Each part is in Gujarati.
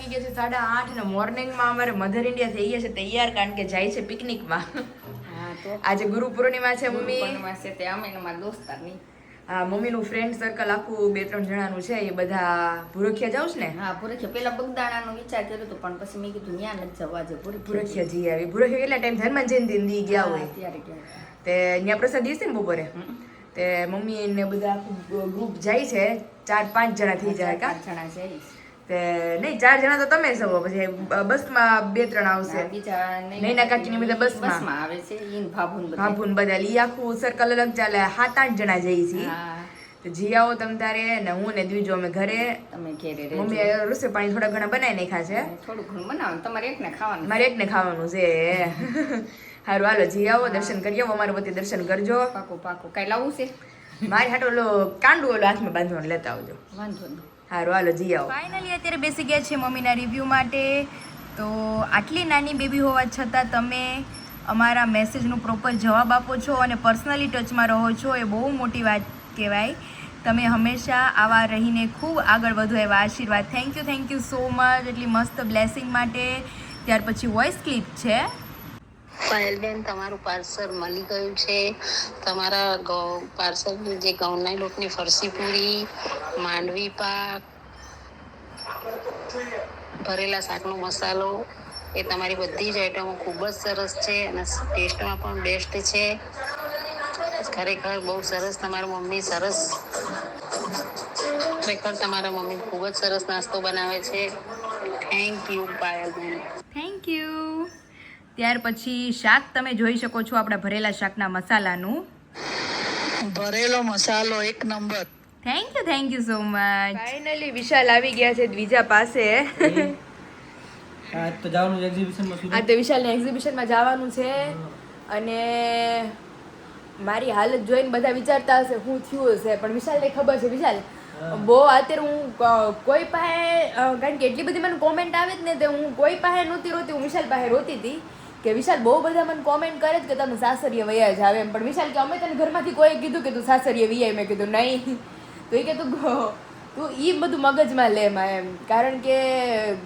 વાગી ગયા છે 8:30 અને મોર્નિંગમાં અમારે મધર ઇન્ડિયા થઈ ગયા છે તૈયાર કારણ કે જાય છે પિકનિકમાં. હા તો આજે ગુરુ પૂર્ણિમા છે મમ્મી. પૂર્ણિમા છે તે અમે અમારા દોસ્તારની. હા મમ્મીનું ફ્રેન્ડ સર્કલ આખું 2-3 જણાનું છે એ બધા ભૂરખિયા જાવ છે ને. હા ભૂરખિયા પેલા બગદાણાનો વિચાર કર્યો હતો પણ પછી મેં કીધું ન્યા નથી જવા જે ભૂરખિયા જઈ આવી. ભૂરખિયા કેટલા ટાઈમ ધર્મન જયંતિ દી ગયા હોય ત્યારે ગયા તે ત્યાં પ્રસાદ દીશે ને બપોરે તે મમ્મી ને બધા આખું ગ્રુપ જાય છે 4-5 જણા થઈ જાય કા 5 જણા જઈશ તે નહીં 4 જણા તો તમે છો પછી બસમાં 2-3 આવશે બીજા નૈના કાકીની બધા બસમાં આવે છે ઈન ભાભુન બધા ભાભુન બધા ઈ આખું સર્કલ અલગ ચાલે 7-8 જણા જઈએ છીએ. તો જી આવો તમ તારે ને હું ને દ્વિજો અમે ઘરે તમે ઘેરે રહેજો. મમ્મી રસોઈ પાણી થોડા ઘણા બનાવી નાખ્યા છે. થોડું ઘણું બનાવો તમારે એકને ખાવાનું મારે એકને ખાવાનું છે. હારું હાલો જી આવો દર્શન કરી આવો અમારા વતી દર્શન કરજો. પાકું પાકું કઈ લાવવું છે મારી હાટો ઓલો કાંડું ઓલો હાથમાં બાંધવાનું લેતા આવજો. વાંધો નહીં. હારું હાલો જી આવો. ફાઇનલી અત્યારે બેસી ગયા છે મમ્મીના રિવ્યૂ માટે. તો આટલી નાની બેબી હોવા છતાં તમે અમારા મેસેજનો પ્રોપર જવાબ આપો છો અને પર્સનલી ટચમાં રહો છો એ બહુ મોટી વાત કહેવાય. તમે હંમેશા આવા રહીને ખૂબ આગળ વધો એવા આશીર્વાદ. થેન્ક યુ સો મચ એટલી મસ્ત બ્લેસિંગ માટે. ત્યાર પછી વોઇસ ક્લિપ છે. પાયલબેન તમારું પાર્સલ મળી ગયું છે. તમારા પાર્સલ જે ઘઉંના લોટની ફરસી પૂરી, માંડવી પાક, ભરેલા શાકનો મસાલો એ તમારી બધી જ આઈટમો ખૂબ જ સરસ છે અને ટેસ્ટમાં પણ બેસ્ટ છે. ખરેખર બહુ સરસ. તમારા મમ્મી સરસ, ખરેખર તમારા મમ્મી ખૂબ જ સરસ નાસ્તો બનાવે છે. Thank you Payalben. Thank you. ત્યાર પછી શાક તમે જોઈ શકો છો આપણા ભરેલા શાકના મસાલાનું. ભરેલો મસાલો એક number. Thank you so much. Finally Vishal આવી ગયા છે દ્વિજા પાસે. આ તો જવાનું છે એક્ઝિબિશનમાં. આ તો વિશાલને એક્ઝિબિશનમાં જવાનું છે અને મારી હાલત જોઈને બધા વિચારતા હશે હું થયું હશે પણ વિશાલને ખબર છે. વિશાલ બહુ અત્યારે હું કોઈ પાસે કારણ કે એટલી બધી મને કોમેન્ટ આવે જ ને તે હું કોઈ પાસે નહોતી રોતી, હું વિશાલ પાસે રોતી હતી કે વિશાલ બહુ બધા મને કોમેન્ટ કરે છે કે તમે સાસરીએ વૈયા જ આવે એમ. પણ વિશાલ કે અમે તને ઘરમાંથી કોઈ કીધું કે તું સાસરીએ વૈયા? મેં કીધું નહીં. તો એ કે તું એ બધું મગજમાં લે માં એમ કારણ કે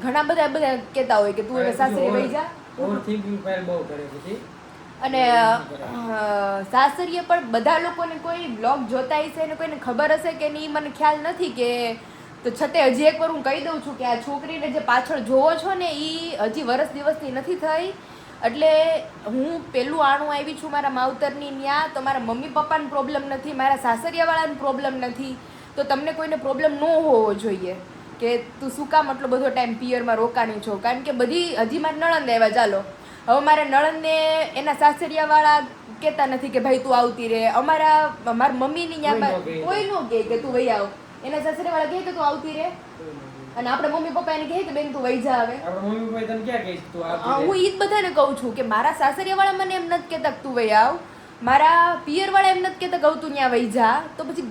ઘણા બધા કહેતા હોય કે તું હવે સાસરીએ વહી જા. ઓવરથિંકિંગ ફાઇલ બહુ કરે પછી અને સાસરીએ પણ બધા લોકોને કોઈ બ્લોગ જોતા હશે ને કોઈને ખબર હશે કે નહીં મને ખ્યાલ નથી કે તો છતાં હજી એકવાર હું કહી દઉં છું કે આ છોકરીને જે પાછળ જોવો છો ને એ હજી વરસ દિવસની નથી થઈ. એટલે હું પેલું આણું આવી છું મારા માવતરની ત્યાં. તો મારા મમ્મી પપ્પાને પ્રોબ્લેમ નથી, મારા સાસરિયાવાળાને પ્રોબ્લેમ નથી. તો તમને કોઈને પ્રોબ્લેમ ન હોવો જોઈએ કે તું શું કામ આટલો બધો ટાઈમ પિયરમાં રોકાણી છો. કારણ કે બધી હજી મારે નણંદ આવ્યા ચાલો હવે મારા નણંદને એના સાસરિયાવાળા કહેતા નથી કે ભાઈ તું આવતી રહે. મારા મમ્મીની ત્યાં કોઈ ન કહે કે તું વહી આવ. એના સાસરિયાવાળા કહે કે તું આવતી રહે અને આપણા મમ્મી પપ્પા એને કહે કે બેન તું વહી જા આવે. આપણા મમ્મી પપ્પા તને ક્યાં કહીશ તું આવતી રહે? હું ઈ જ બધાને કહું છું કે મારા સાસરિયાવાળા મને એમ નથી કહેતા કે તું વહી આવ, મારા પિયરવાળા એમ નથી કહેતા કે તું ત્યાં વહી જા. તો પછી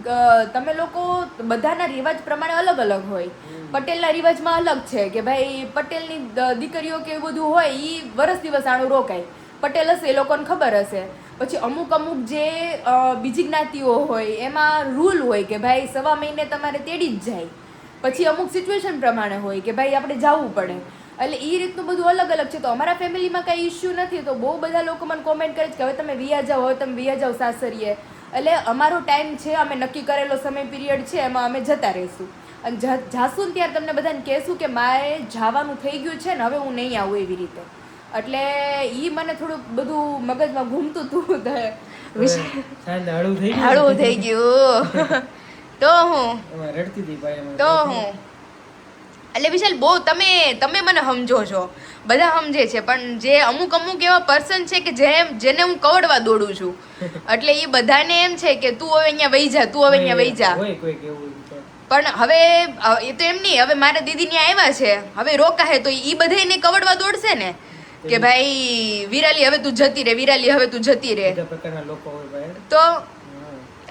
તમે લોકો બધાના રિવાજ પ્રમાણે અલગ અલગ હોય. પટેલના રિવાજમાં અલગ છે કે ભાઈ પટેલની દીકરીઓ કે એવું બધું હોય એ વરસ દિવસ આણું રોકાય. પટેલ હશે એ લોકોને ખબર હશે. પછી અમુક જે બીજી જ્ઞાતિઓ હોય એમાં રૂલ હોય કે ભાઈ 1.5 મહિને તમારે તેડી જ જાય. પછી અમુક સિચ્યુએશન પ્રમાણે હોય કે ભાઈ આપણે જવું પડે. એટલે એ રીતનું બધું અલગ અલગ છે. તો અમારા ફેમિલીમાં કંઈ ઇશ્યુ નથી. તો બહુ બધા લોકો મને કોમેન્ટ કરે છે કે હવે તમે વિયા જાઓ, હવે તમે વિયા જાઓ સાસરીએ. એટલે અમારો ટાઈમ છે, અમે નક્કી કરેલો સમય પીરિયડ છે એમાં અમે જતા રહીશું. અને જાશું ને ત્યારે તમને બધાને કહેશું કે મારે જવાનું થઈ ગયું છે ને હવે હું નહીં આવું એવી રીતે. એટલે એ મને થોડુંક બધું મગજમાં ઘૂમતું હતું. હળવું થઈ ગયું તો હું રડતી હતી ભાઈ તો હું એટલે વિશાલ બહુ તમે મને સમજો છો, બધા સમજે છે પણ જે અમુક એવા પર્સન છે કે જેને હું કવડવા દોડું છું. એટલે એ બધાને એમ છે કે તું હવે અહીંયા વહી જા, તું હવે અહીંયા વહી જા. પણ હવે એ તો એમ નહીં, હવે મારા દીદી ત્યાં આવ્યા છે હવે રોકાહે તો એ બધાને કવડવા દોડશે ને કે ભાઈ વિરાલી હવે તું જતી રે, વિરાલી હવે તું જતી રે. તો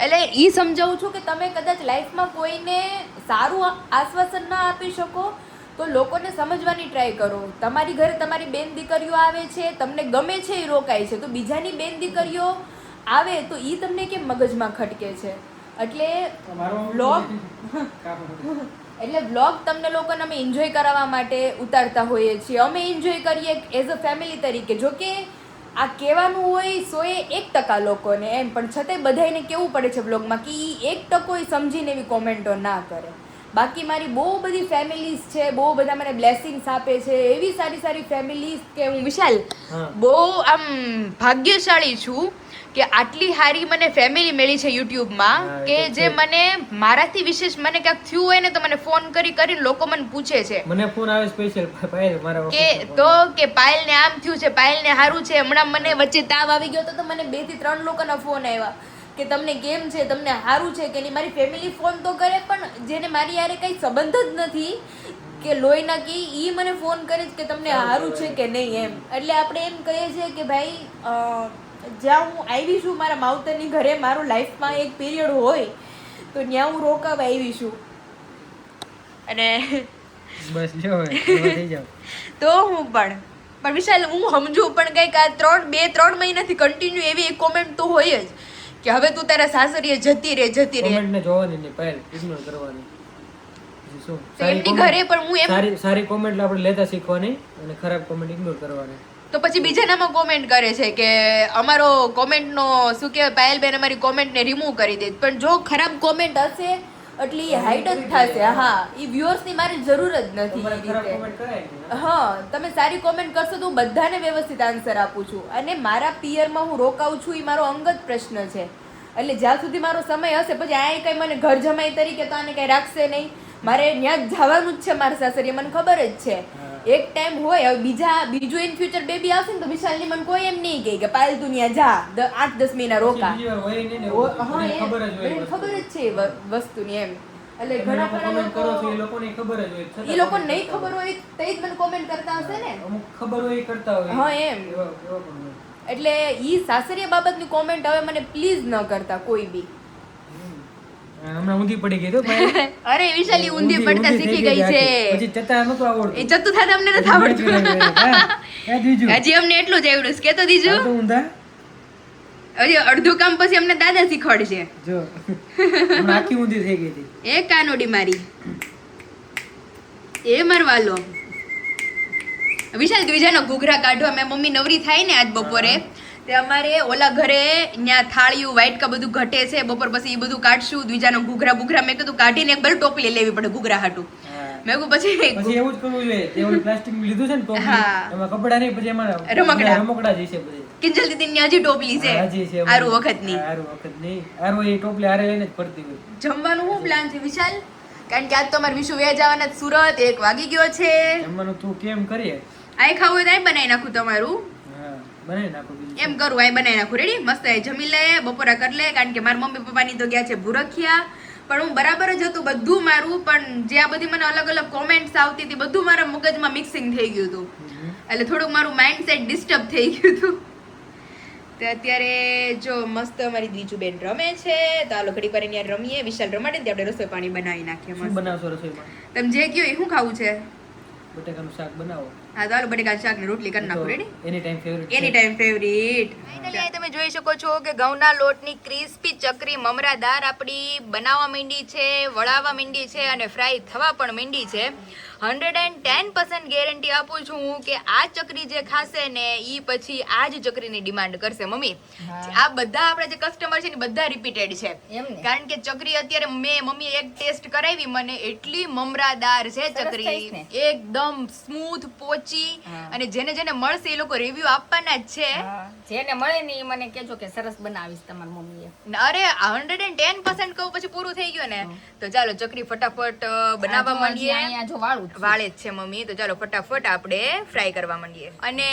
એટલે એ સમજાવું છું કે તમે કદાચ લાઈફમાં કોઈને સારું આશ્વાસન ના આપી શકો તો લોકોને સમજવાની ટ્રાય કરો. તમારી ઘરે તમારી બેન દીકરીઓ આવે છે, તમને ગમે છે એ રોકાય છે, તો બીજાની બેન દીકરીઓ આવે તો એ તમને કેમ મગજમાં ખટકે છે. એટલે બ્લોગ એટલે વ્લોગ તમને લોકોને અમે એન્જોય કરાવવા માટે ઉતારતા હોઈએ છીએ. અમે એન્જોય કરીએ એઝ અ ફેમિલી તરીકે. જો કે આ કહેવાનું હોય 100% લોકોને એમ, પણ છતાંય બધાને કેવું પડે છે વ્લોગમાં કે 1% સમજીને એવી કોમેન્ટો ના કરે. બાકી મારી બહુ બધી ફેમિલીઝ છે, બહુ બધા મને બ્લેસિંગ્સ આપે છે, એવી સારી સારી ફેમિલીઝ કે હું વિશાલ બહુ આમ ભાગ્યશાળી છું કે આટલી સારી મને ફેમિલી મળી છે યુટ્યુબમાં કે જે મને મારાથી વિશેષ મને ક્યાંક થયું હોય ને તો મને ફોન કરીને લોકો મને પૂછે છે મને ફોન આવે સ્પેશિયલ પાયલ મારા કે તો કે પાયલને આમ થયું છે, પાયલને સારું છે, હમણાં મને વચ્ચે તાવ આવી ગયો તો મને 2 થી 3 લોકોના ફોન આવ્યા કે તમને કેમ છે, તમને સારું છે કે નહીં. મારી ફેમિલી ફોન તો કરે, પણ જેને મારી યારે કંઈ સંબંધ જ નથી કે લોહીના કે ઈ મને ફોન કરે છે કે તમને સારું છે કે નહીં એમ. એટલે આપણે એમ કહીએ છીએ કે ભાઈ જ્યાં હું આવી છું મારા માવતરની ઘરે, મારું લાઈફમાં એક પીરિયડ હોય તો ત્યાં હું રોકાવા આવી છું. અને બસ જો થઈ જાવ તો હું પણ વિશાલ હું સમજુ પણ કંઈક આ 2-3 મહિનાથી કન્ટિન્યુ એવી એક કોમેન્ટ તો હોય જ કે હવે તું તારા સાસરીએ જતી રહે. કોમેન્ટ ને જોવાની નહીં, પાયલ ઇગ્નોર કરવાની. પછી શું તો એમની ઘરે પણ હું એમ સારી કોમેન્ટ આપણે લેતા શીખવાની અને ખરાબ કોમેન્ટ ઇગ્નોર કરવાની. તો પછી બીજાનામાં કોમેન્ટ કરે છે કે અમારો કોમેન્ટનો શું કહેવાય પાયલબેન અમારી કોમેન્ટને રિમૂવ કરી દે. પણ જો ખરાબ કોમેન્ટ હશે એટલે એ હાઈડ જ થશે. હા, એ વ્યુઅર્સની મારી જરૂર જ નથી એ ખરાબ રીતે. કોમેન્ટ કરાય ને. હા, તમે સારી કોમેન્ટ કરશો તો હું બધાને વ્યવસ્થિત આન્સર આપું છું. અને મારા પિયરમાં હું રોકાઉં છું એ મારો અંગત પ્રશ્ન છે. એટલે જ્યાં સુધી મારો સમય હશે, પછી આ કંઈ મને ઘર જમાઈ તરીકે તો આને કંઈ રાખશે નહીં. મારે ત્યાં જ જવાનું જ છે મારા સાસરીએ, મને ખબર જ છે. એક ટાઈમ હોય, હવે બીજું ઇન ફ્યુચર બેબી આવશે ને તો વિશાલની મને કોઈ એમ નહીં કહે કે પાયલ તું ત્યાં જા 8-10 મહિના રોકા. બીજી વાર હોય નહીં ને, હા, એને ખબર જ હોય એને વસ્તુ. ખબર જ છે એ વસ્તુની એમ. એટલે તમે ઘણા લોકો ખરા comment કરો છો એ લોકો લોકોને ખબર જ હોય, છતાં એ લોકો comment નહીં કરતા ખબર હોય તો જ મને કોમેન્ટ કરતા હશે ને. અમુક ખબર હોય એ કરતા હોય. હા, એમ. એવા પણ હોય. એટલે ઈ સાસરિયા બાબતની કોમેન્ટ હવે મને પ્લીઝ ન કરતા કોઈ બી. હમણાં ઊંધી પડી ગઈ તો પાયલ. અરે વિશાલી ઊંધી પડતા ઊંધી શીખી થઈ ગઈ છે. પછી ચતા નતું આવડતું. એ જતું થાય અમને નથી આવડતું. હે દીજુ હજી અમને એટલું જ આવડ્યું છે. કે તો દીજુ આ તો ઊંધા હજી અડધું કામ પછી અમને દાદા શીખવાડશે. જો હમણાં આખી ઊંધી થઈ ગઈ હતી. એ કાનોડી મારી એ મરવાલો. વિશાલ દ્વિજાનો ઘૂઘરા કાઢવા મેં મમ્મી નવરી થાય ને આજ બપોરે તે અમારે ઓલા ઘરે ત્યાં થાળીયું વાઇટકા બધું ઘટે છે. બપોર પછી એ બધું કાઢશું. દ્વિજાનો ઘૂઘરા મેં કીધું કાઢીને એક બલ ટોપલી લેવી પડે ઘૂઘરા હાટું. મેં કહું પછી પછી એવું જ કરવું જોઈએ. તે ઓલું પ્લાસ્ટિક લીધું છે ને ટોપલી, હા. એમાં કપડા નહીં, પછી એમાં રમકડા જ છે પછી. કિંજલ દીદીની હજી ટોપલી છે હાજી છે. આરું વખતની. હારું વખત નહીં. હારું એ ટોપલી હારે લઈને જ ફરતી હોય. જમવાનું શું પ્લાન છે વિશાલ? કારણ કે આજ તો અમારે વિશુ વ્યા જવાના સુરત. 1 વાગી ગયો છે. જમવાનું તું કેમ કરીએ? આય ખાવું હોય તો આય બનાવી નાખું તમારું. હા, બનાવી નાખો બીજું. એમ કરું આય બનાવી નાખું. રેડી મસ્ત આય જમી લે, બપોરા કરી લે. કારણ કે મારા મમ્મી પપ્પાની તો ગયા છે ભૂરખિયા. પણ હું બરાબર જ હતું બધું મારું, પણ જે આ બધી મને અલગ અલગ કોમેન્ટ્સ આવતી હતી બધું મારા મગજમાં મિક્સિંગ થઈ ગયું હતું. એટલે થોડુંક મારું માઇન્ડસેટ ડિસ્ટર્બ થઈ ગયું હતું. તો અત્યારે જો મસ્ત અમારી દ્વિજુબેન રમે છે તો આલો ઘડી કરીને યાર રમીએ. વિશાલ રમાડે ને આપણે રસોઈ પાણી બનાવી નાખીએ. શું મસ્ત બનાવશો રસોઈમાં? તમે જે કહ્યું એ શું ખાવું છે? બટાકાનું શાક બનાવો. હા તો આલુ બટેકા શાક ને રોટલી કરી નાખું. રેડી? એની ટાઈમ ફેવરિટ. એની ટાઈમ ફેવરિટ. ફાઇનલી અહીં તમે જોઈ શકો છો કે ઘઉંના લોટની ક્રિસ્પી ચકરી મમરાદાર આપણી બનાવવા માંડી છે, વળાવવા માંડી છે અને ફ્રાય થવા પણ માંડી છે. 110% ગેરંટી આપું છું હું કે આ ચકરી જે ખાશે ને ઈ પછી આ જ ચકરીની ડિમાન્ડ કરશે. મમ્મી આ બધા આપણા જે કસ્ટમર છે ને બધા રિપીટેડ છે. એમ ને? કારણ કે ચકરી અત્યારે મમ્મી એક ટેસ્ટ કરાવી મને, એટલી મમરાદાર છે સરસ ચકરી, taste ને? એકદમ સ્મૂથ પોચી. હા. અને જેને જેને મળશે એ લોકો રિવ્યુ આપવાના જ છે. હા, જેને મળે ને ઈ મને કહેજો કે સરસ બનાવીશ તમારી મમ્મીએ. અરે 110% કહું પછી પૂરું થઈ ગયું ને તો ચાલો ચકરી ફટાફટ બનાવવા આ જો હજી માંડીએ. અહીંયા જો વાળું જ છે. વાળે જ છે મમ્મી. તો ચાલો ફટાફટ આપણે ફ્રાય કરવા માંડીએ. અને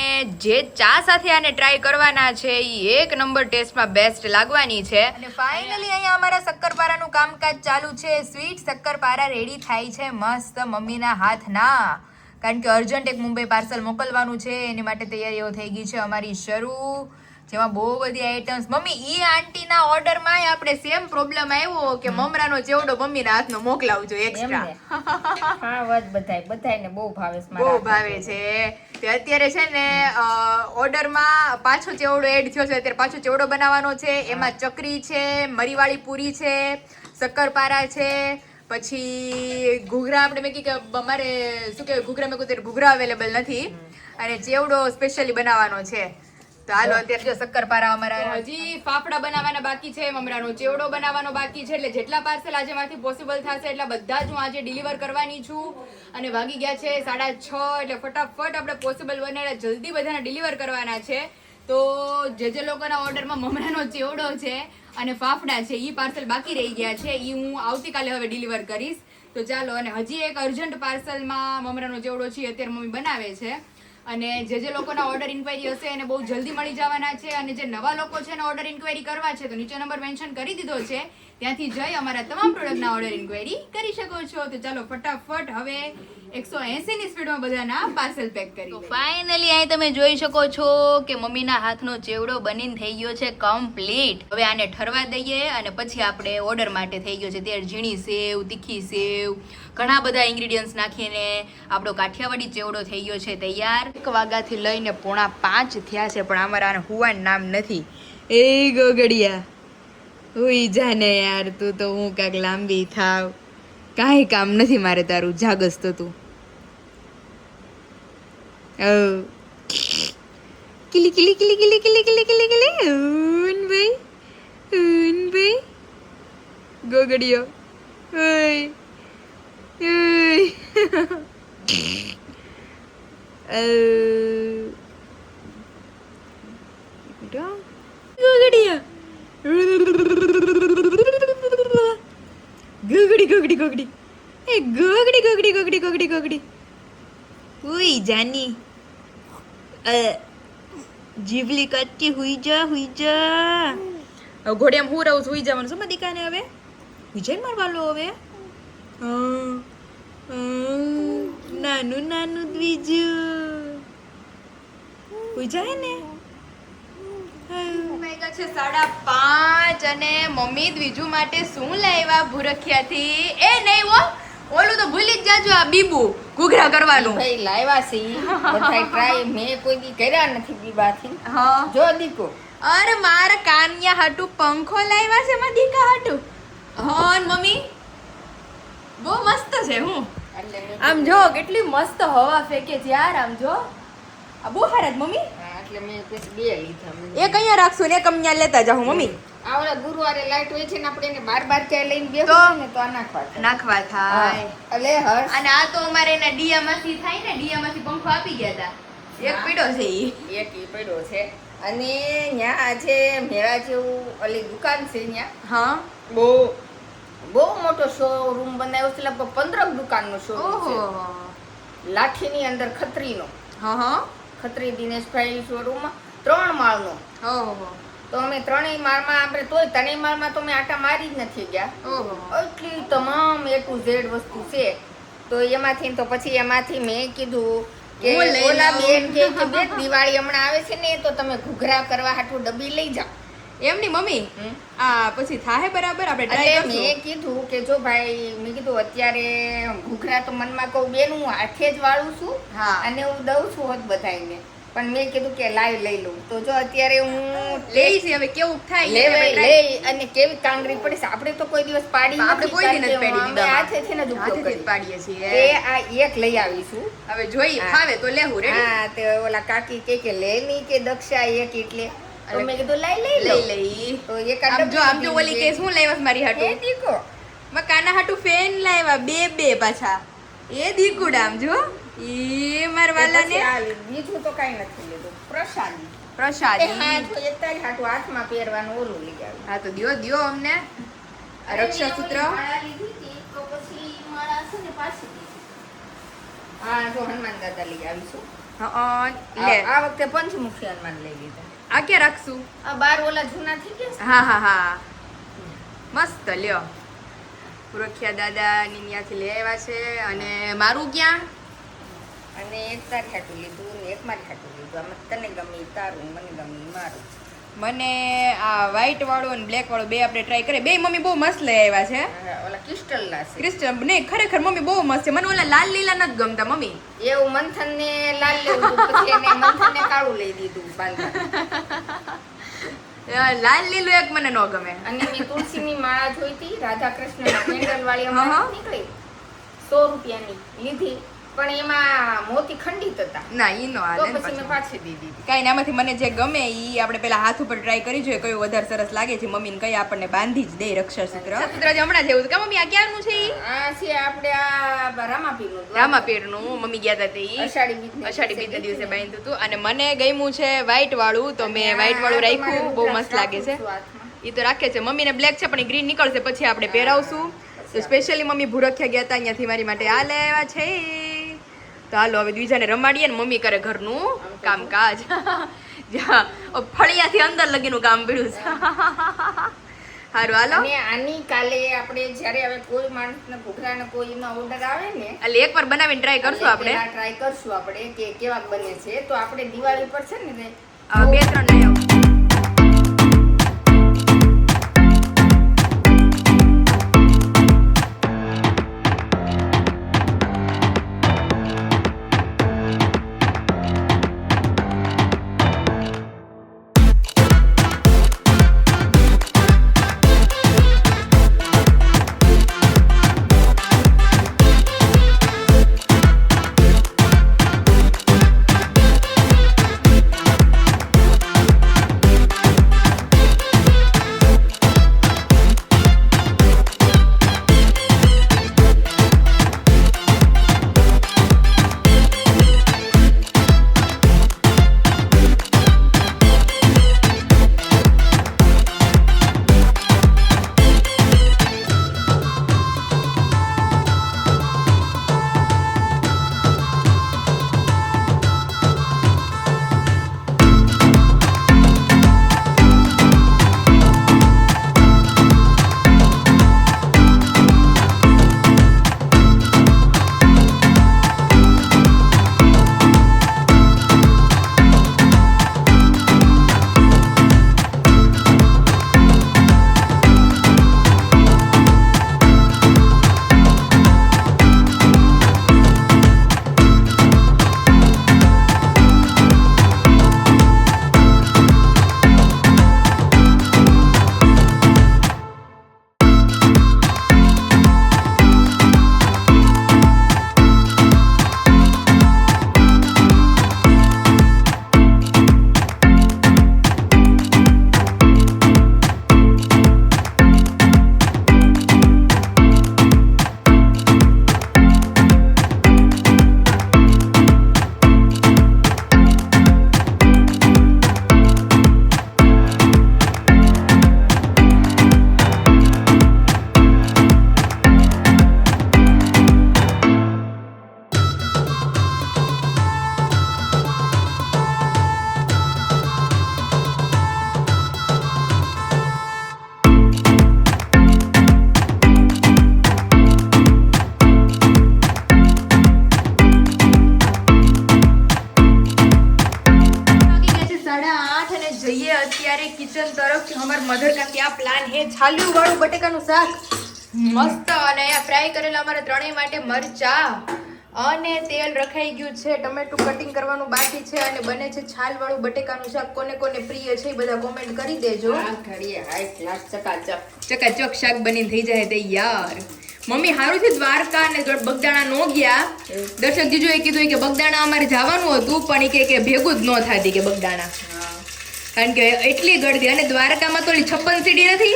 જે ચા સાથે આને ટ્રાય કરવાના છે એ એક નંબર ટેસ્ટમાં બેસ્ટ લાગવાની છે. અને ફાઇનલી અહીંયા અમારા શક્કરપારાનું કામકાજ ચાલુ છે. સ્વીટ શક્કરપારા રેડી થાય છે મસ્ત મમ્મીના હાથના. કારણ કે અર્જન્ટ એક મુંબઈ પાર્સલ મોકલવાનું છે, એની માટે તૈયારીઓ થઈ ગઈ છે અમારી શરૂ. જેમાં બહુ બધી આઈટમ્સ. મમ્મી ઈ આંટીના ઓર્ડરમાં આપણે સેમ પ્રોબ્લેમ આવ્યો કે મમરાનો ચેવડો મમ્મીના હાથનો મોકલાવજો એમ એક્સ્ટ્રા. ને? ભાવ જ બધાયને બહુ ભાવે છે બહુ મારા ભાવે છે. તે અત્યારે છે ને ઓર્ડરમાં પાછો ચેવડો એડ થયો છે. અત્યારે પાછો ચેવડો બનાવવાનો છે. એમાં ચકરી છે, મરીવાળી પૂરી છે, શક્કરપારા છે, પછી ઘૂઘરા આપણે મેં કીધું કે અમારે શું કહેવાય ઘૂઘરા મેં કોઈ ઘૂઘરા અવેલેબલ નથી અને ચેવડો સ્પેશિયલી બનાવવાનો છે. તો હાલો અત્યારે જો શક્કરપારા અમારા હજી ફાફડા બનાવવાના બાકી છે, મમરાનો ચેવડો બનાવવાનો બાકી છે. એટલે જેટલા પાર્સલ આજે માંથી પોસિબલ થશે એટલા બધા જ હું આજે ડિલિવર કરવાની છું. અને વાગી ગયા છે 6:30 એટલે ફટાફટ આપણે પોસિબલ બને જલ્દી બધાને ડિલિવર કરવાના છે. તો જે લોકોના ઓર્ડરમાં મમરાનો ચેવડો છે અને ફાફડા છે એ પાર્સલ બાકી રહી ગયા છે એ હું આવતીકાલે હવે ડિલિવર કરીશ. તો ચાલો, અને હજી એક અર્જન્ટ પાર્સલમાં મમરાનો ચેવડો છે અત્યારે મમ્મી બનાવે છે. અને જે લોકોના ઓર્ડર ઇન્ક્વાયરી હશે એને બહુ જલ્દી મળી જવાના છે. અને જે નવા લોકો છે એને ઓર્ડર ઇન્ક્વાયરી કરવા છે તો નીચે નંબર મેન્શન કરી દીધો છે, ત્યાંથી જઈ અમારા તમામ પ્રોડક્ટના ઓર્ડર ઇન્ક્વાયરી કરી શકો છો. તો ચાલો ફટાફટ હવે 180 ની સ્પીડમાં બધાના પાર્સલ પેક કરી. તો ફાઇનલી અહીં તમે જોઈ શકો છો કે મમ્મીના હાથનો ચેવડો બનીને થઈ ગયો છે કમ્પ્લીટ. હવે આને ઠરવા દઈએ અને પછી આપણે ઓર્ડર માટે થઈ ગયો છે ત્યારે ઝીણી સેવ, તીખી સેવ, ઘણા બધા ઇન્ગ્રેડિયન્ટ્સ નાખીને આપણો કાઠિયાવાડી ચેવડો થઈ ગયો છે તૈયાર. 1 વાગ્યાથી લઈને 4:45 થયા છે પણ અમારા આને હુવાનું નામ નથી. એ ગોગડિયા હુઈ જાને યાર, તું તો હું કાંઈક લાંબી થાવ, કાંઈ કામ નથી મારે તારું, જાગસ તો તું. કિલી કિલી કિલી કિલી કિલી કિલી કિલી કિલી ઉન ભાઈ ગોગડિયો ઓય ગોગડિયા ગોગડી ગોગડી ગોગડી એ ગોગડી ગોગડી ગોગડી ગોગડી ગોગડી હુઈ જાની જીવલી કચ્ચી હુઈ જા ઘોડિયામાં હું રહું હુઈ જવાનું શું દીકાને હવે વિજય મારવાલો હવે નાનું નાનું દ્વિજું હુઈ જાય ને. છે 5:30 અને મમ્મી દ્વિજુ માટે શું લાવ્યા ભૂરખિયાથી? એ નહીં હો, ઓલું તો ભૂલી જ જાજો, આ બીબુ ઘૂઘરા કરવાનું. ભાઈ લાવ્યા છે બધાય ટ્રાય મેં કોઈ દી કર્યા નથી બીબાથી. હા જો દીકો, અરે મારા કાનિયા હાટુ પંખો લાવ્યા છે મારા દીકા હાટુ. હા મમ્મી બહુ મસ્ત છે. હું એટલે મેં આમ જો કેટલી મસ્ત હવા ફેંકે છે યાર, આમ જો આ બહુ સારા છે મમ્મી. એટલે મેં પછી 2 લીધા. એક અહીંયા રાખશું ને એક અહીંયા લેતા જાઉં મમ્મી. આ ઓલા ગુરુવારે લાઈટ હોય છે ને આપણે એને બાર ક્યાંય લઈને બેસવું તો? હોય ને તો આ નાખવા નાખવા થાય. એટલે હર્ષ અને આ તો અમારે એના ડીયામાંથી થાય ને, ડીયામાંથી પંખો આપી ગયા હતા, એક પીડો છે ઈ. એક ઈ પડ્યો છે. અને ત્યાં આજે મેળા જેવું ઓલી દુકાન છે ત્યાં હા બહુ મોટો શોરૂમ બનાવ્યો છે, લગભગ 15 દુકાનનો શોરૂમ છે. ઓહો લાઠીની અંદર ખત્રીનો, હા હા ખત્રી દિનેશભાઈ શોરૂમ 3 માળનો. ઓહો તો અમે 3 માળમાં આપણે તોય 3 માળમાં તો અમે આટા મારી જ નથી ગયા. ઓહો એટલી તમામ A to Z વસ્તુ છે. તો એમાંથી મેં કીધું કે હું લઈ ઓલા લઉં. બેન કે બેન દિવાળી હમણાં આવે છે ને તો તમે ઘૂઘરા કરવા હાટુ ડબ્બી લઈ જાઓ. એમ ની મમ્મી, આ પછી થાય બરાબર આપણે ટ્રાય એટલે કરશું. મેં કીધું કે જો ભાઈ, મેં કીધું અત્યારે ઘૂઘરા તો મનમાં કહું બેન હું હાથે જ વાળું છું હા. અને હું દઉં છું હોત બધાયને, પણ મેં કીધું કે લાઈ લઈ લઉં. તો જો અત્યારે હું લઈ છે હવે કેવું થાય એ આપણે try- લઈ અને કેવી કાંગરી પડી છે. આપણે તો કોઈ દિવસ પાડી આપણે કોઈ દી નથી પાડી અમે દીધા. હાથેથી જ ઉપયોગ હાથેથી જ કરીએ. પાડીએ છીએ. તે આ એક લઈ આવીશું. હવે જોઈએ હા. ફાવે તો લેવું. રેડી હા, તે ઓલા કાકી કે લેની કે દક્ષા એક એટલે તો મેં કીધું લઈ લઈ લઈ લઈ. તો એક આમ જો ઓલી કે શું લાવ્યા છે મારી એ હાટુ? દીકો માં કાના હાટુ ફેન લાવ્યા બે પાછા. એ દીકુડા આમ જો એ મારવાલા ને બીજું તો કાઈ નથી લીધું. પ્રસાદી પ્રસાદી. હા, તો એક તારી હાટુ હાથમાં પહેરવાનું ઓલું લઈ આવ્યું. હા તો દ્યો અમને આ રક્ષાસૂત્ર. માળા લીધી હતી, તો પછી માળા છે ને પાછી દીધી. હા, જો હનુમાન દાદા લઈ આવીશું. હા લે આ વખતે પંચમુખી હનુમાન લઈ લીધા. આ ક્યાં રાખશું? આ 12 ઓલા જૂના થઈ ગયા છે. હા મસ્ત લ્યો. પુરખિયા દાદા ની ત્યાંથી લઈ આવ્યા છે. અને મારું ક્યાં? અને એક તારી હાટું લીધું ને એક મારી હાટું લીધું. આમાં તને ગમે ઈ તારું, મને ગમે ઈ મારું. મને આ વ્હાઈટ વાળો અને બ્લેક વાળો બે આપણે ટ્રાય કરીએ. બે મમ્મી બહુ મસ્ત લઈ આવ્યા છે. હા, ઓલા ક્રિસ્ટલના છે. ક્રિસ્ટલ નહીં, ખરેખર મમ્મી બહુ મસ્ત છે. મને ઓલા લાલ લીલા નથી ગમતા મમ્મી. એવું મંથનને લાલ લેવું હતું, પછી એને મંથનને કાળું લઈ દીધું બાંધવા. લાલ લીલું એક મને ન ગમે. અને મેં તુલસીની માળા જોઈ હતી રાધા કૃષ્ણના પેન્ડલ વાળી હા, હા. અમારે નીકળી 100 રૂપિયાની લીધી પણ એમાં મોતી ખંડિત હતા ના ઈ નો તો હાલે ને પછી મેં પાછું. પાછી દઈ દીધી કાંઈ નહીં, આમાંથી મને જે ગમે ઈ આપણે પેલા હાથ ઉપર ટ્રાય કરી જોઈએ કયું વધારે સરસ લાગે છે. મમ્મીને કઈ આપણને બાંધી જ દે રક્ષાસૂત્ર. સૂત્ર જે હમણાં જેવું કે મમ્મી આ ક્યારનું છે ઈ? આ છે આપણે આ રામાપીરનું રામાપીરનું મમ્મી ગયા હતા તે ઈ. અષાઢી બીજના દિવસે બાંધ્યું હતું અને મને ગમ્યું છે વ્હાઈટ વાળું તો મેં વ્હાઈટ વાળું રાખ્યું. બહુ મસ્ત લાગે છે. ઈ તો રાખે છે. મમ્મીને બ્લેક છે પણ ગ્રીન નીકળશે પછી આપણે પહેરાવશું. તો સ્પેશિયલી મમ્મી ભૂરખ્યા ગયા હતા અહીંયાથી મારી માટે આ લેવા છે. તો હાલો હવે બીજાને રમાડીએ ને મમ્મી કરે ઘરનું કામકાજ. જ્યાં ફળિયાથી અંદર લગીનું કામ પડ્યું છે. સારું હાલો. અને આની કાલે આપણે જ્યારે હવે કોઈ માણસને ઘૂઘરાનો કોઈનો ઓર્ડર આવે ને એટલે એકવાર બનાવીને ટ્રાય કરશું આપણે. ટ્રાય કરશું આપણે કે કેવા બને છે તો આપણે દિવાળી પર છે ને 2-3 લઈ આવું. અત્યારે કિચન તરફ અમારા મધર કા क्या प्लान है છાલ્યું વાળું બટેકાનું શાક મસ્ત અને અહીંયા ફ્રાય કરેલા અમારા ત્રણેય માટે મરચા અને તેલ રખાઈ ગયું છે ટમેટું કટિંગ કરવાનું બાકી છે અને બને છે છાલ વાળું બટેકાનું શાક કોને કોને પ્રિય છે એ બધા કોમેન્ટ કરી દેજો આ ઘડીએ હાઈ ક્લાસ ચકાચક ચકાચક શાક બની થઈ જાય તે યાર મમ્મી હારું છે દ્વારકા ને બગદાણા નો ગયા દર્શક જીજુ એ કીધું કે બગદાણા અમારે જવાનું હતું પણ એ કે ભેગું જ ન થાતી કે બગદાણા કારણ કે એટલી ગળદી અને દ્વારકામાં તો 56 સીડી નથી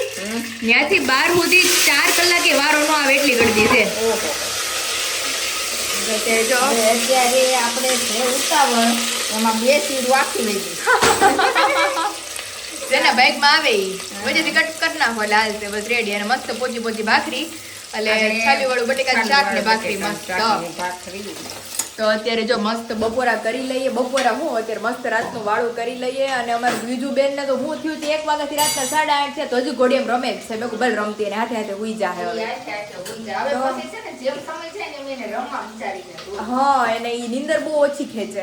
ત્યાંથી 12 સુધી 4 કલાકે વારો ન આવે એટલી ગળદી છે જો અત્યારે આપણે જે ઉતાવળ એમાં 2 સીડ વાકી લઈ ગઈ જેના બાઈકમાં આવે ઈ વચ્ચેથી કટ કરી નાખો લાલ છે બસ રેડી અને મસ્ત પોચી પોચી ભાખરી એટલે છાલી વાળું બટેકા શાક ને ભાખરી મસ્ત તો અત્યારે જો મસ્ત બપોરા કરી લઈએ બપોરા હું અત્યારે મસ્ત રાતનું વાળું કરી લઈએ અને અમારું બીજું બેન ને તો હું થયું 1 વાગ્યાથી રાતના 8:30 છે તો હજુ ઘોડીએમ રમે જ છે મેં બલ રમતી અને હાથે હાથે હુઈ જા હા એને ઈ નીંદર બહુ ઓછી ખેંચે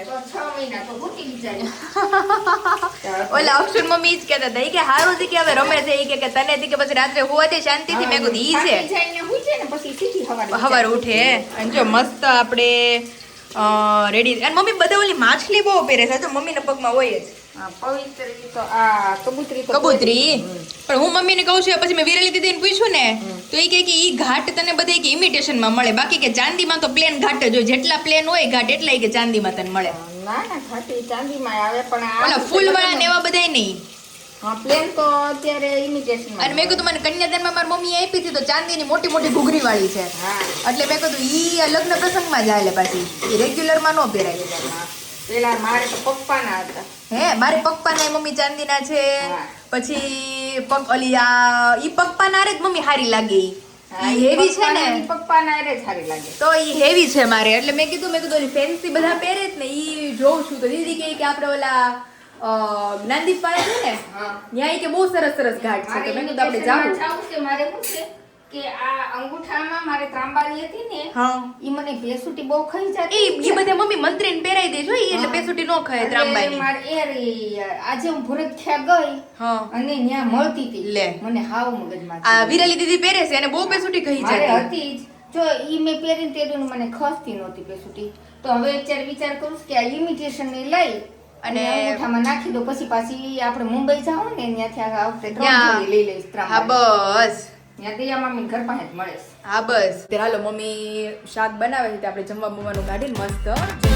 ઓલા અક્ષર મમ્મી જ કહેતા હતા કે હારું છે કે હવે રમે છે ઈ કે તને થી કે પછી રાત્રે હોવાથી શાંતિથી મેં કીધું ઈ છે સવારે ઉઠે અને જો મસ્ત આપણે રેડી અને મમ્મી બધા ઓલી માછલી બહુ પહેરે છે તો મમ્મીના પગમાં હોય જ આ પવિત્ર ઈ તો આ કબૂતરી તો કબૂતરી પણ હું મમ્મીને કહું છું પછી મેં વિરલી દીદીને પૂછ્યું ને તો એ કહે કે ઈ ઘાટ તને બધે કે ઇમિટેશન માં મળે બાકી કે ચાંદીમાં તો પ્લેન ઘાટ જ હોય જેટલા પ્લેન હોય ઘાટ એટલા કે ચાંદીમાં તને મળે ના ઘાટી ચાંદીમાં આવે પણ આ ઓલા ફૂલ વાળા ને એવા બધાય નહીં હા પ્લેન તો અત્યારે ઇમિટેશન અને મેં કીધું મને કન્યાદાનમાં મારી મમ્મી આપી હતી તો ચાંદીની મોટી મોટી ઘૂઘરી વાળી છે હા એટલે મેં કીધું ઈ લગ્ન પ્રસંગમાં જ હાલે પાછી એ રેગ્યુલરમાં ન પહેરાય પેલા મારે તો પપ્પાના હતા હે મારે પપ્પાના મમ્મી ચાંદીના છે હા. પછી પગ ઓલી આ ઈ પપ્પાના હારે જ મમ્મી હારી લાગે ઈ હેવી છે ને પપ્પાના હારે જ સારી લાગે તો ઈ હેવી છે મારે એટલે મેં કીધું ઓલી ફેન્સી બધા પહેરે જ ને ઈ જોઉં છું તો દીદી કહે કે આપણે ઓલા જ્ઞાનદીપ પાડે છે ને હા ત્યાં કે બહુ સરસ સરસ ઘાટ છે તો મેં કીધું આપણે જાવું જાવું છે મારે શું છે કે આ અંગૂઠામાં મારે ત્રાંબાળી હતી ને હા ઈ મને પેસુટી બહુ ખાઈ જતી ઈ બધે મમ્મી મંત્રીને પહેરાઈ દે જોઈ એટલે પેસુટી નો ખાય ત્રાંબાની મારે એ રહી આજે હું ભરતખ્યા ગઈ હા અને ત્યાં મળતી હતી લે. મને હાવ મગજમાં આ વિરલી દીદી પહેરે છે એને બહુ પેસુટી ખાઈ મારે જાય હતી જ જો ઈ મેં પહેરીને તેનું મને ખસતી નહોતી પેસુટી તો હવે અત્યારે વિચાર કરું છું કે આ ઇમિટેશન ને લઈ અને અને અંગૂઠામાં નાખી દો પછી પાછી આપણે મુંબઈ જાવ ને ત્યાંથી આ વખતે ત્રણ ત્યાં. જોડી લઈ લઈશ હા ત્રાંબાની. બસ ત્યાં દયા મામી ઘર પાસે જ મળે છે. હા બસ તે હાલો મમ્મી શાક બનાવે છે તે આપણે જમવા બમવાનું કાઢીને મસ્ત